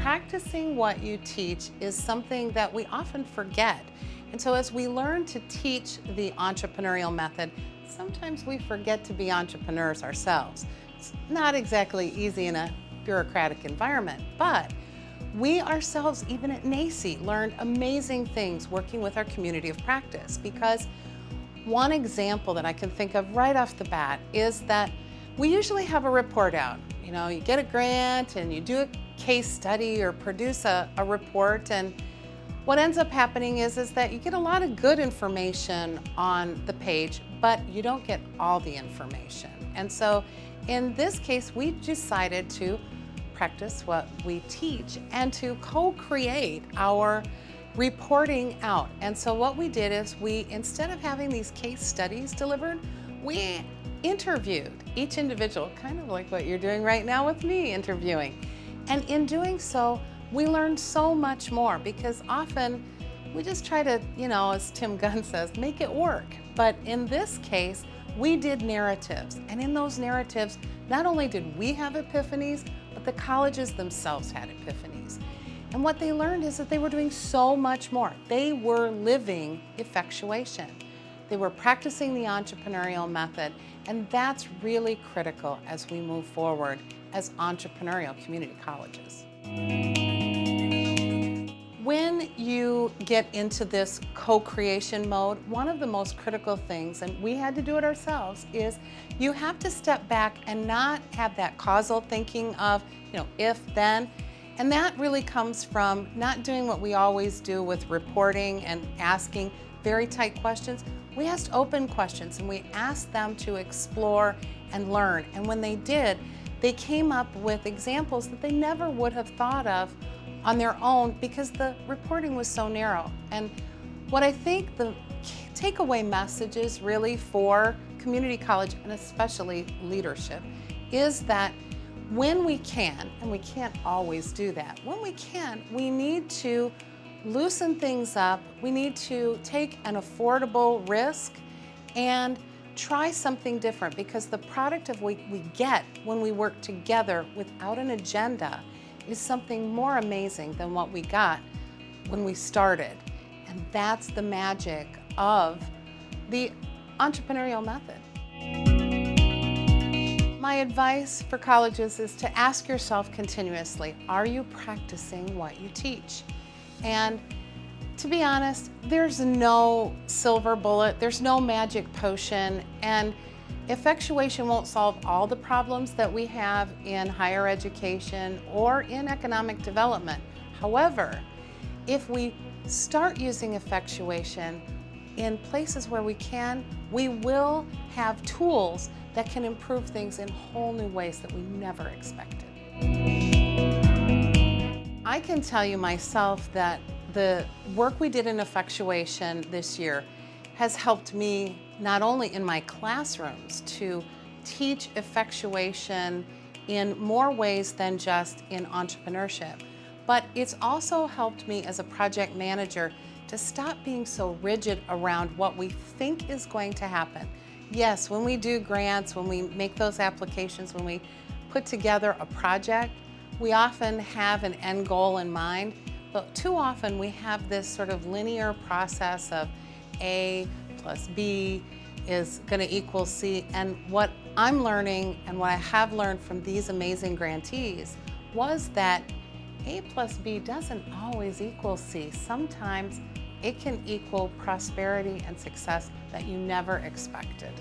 Practicing what you teach is something that we often forget. And so as we learn to teach the entrepreneurial method, sometimes we forget to be entrepreneurs ourselves. It's not exactly easy in a bureaucratic environment, but we ourselves, even at NACCE, learned amazing things working with our community of practice, because one example that I can think of right off the bat is that we usually have a report out. You know, you get a grant and you do a case study or produce a report, and what ends up happening is that you get a lot of good information on the page, but you don't get all the information. And so in this case, we decided to practice what we teach and to co-create our reporting out. And so what we did is instead of having these case studies delivered, we interviewed each individual, kind of like what you're doing right now with me interviewing. And in doing so, we learned so much more, because often we just try to, as Tim Gunn says, make it work. But in this case, we did narratives. And in those narratives, not only did we have epiphanies, but the colleges themselves had epiphanies. And what they learned is that they were doing so much more. They were living effectuation. They were practicing the entrepreneurial method, and that's really critical as we move forward as entrepreneurial community colleges. When you get into this co-creation mode, one of the most critical things, and we had to do it ourselves, is you have to step back and not have that causal thinking of, if, then. And that really comes from not doing what we always do with reporting and asking very tight questions. We asked open questions, and we asked them to explore and learn. And when they did, they came up with examples that they never would have thought of on their own, because the reporting was so narrow. And what I think the takeaway message is really for community college, and especially leadership, is that when we can, and we can't always do that, when we can, we need to loosen things up. We need to take an affordable risk and try something different, because the product of what we get when we work together without an agenda is something more amazing than what we got when we started. And that's the magic of the entrepreneurial method. My advice for colleges is to ask yourself continuously, are you practicing what you teach? And to be honest, there's no silver bullet, there's no magic potion, and effectuation won't solve all the problems that we have in higher education or in economic development. However, if we start using effectuation in places where we can, we will have tools that can improve things in whole new ways that we never expected. I can tell you myself that the work we did in effectuation this year has helped me not only in my classrooms to teach effectuation in more ways than just in entrepreneurship, but it's also helped me as a project manager to stop being so rigid around what we think is going to happen. Yes, when we do grants, when we make those applications, when we put together a project, we often have an end goal in mind, but too often we have this sort of linear process of A plus B is going to equal C. And what I'm learning, and what I have learned from these amazing grantees, was that A plus B doesn't always equal C. Sometimes it can equal prosperity and success that you never expected.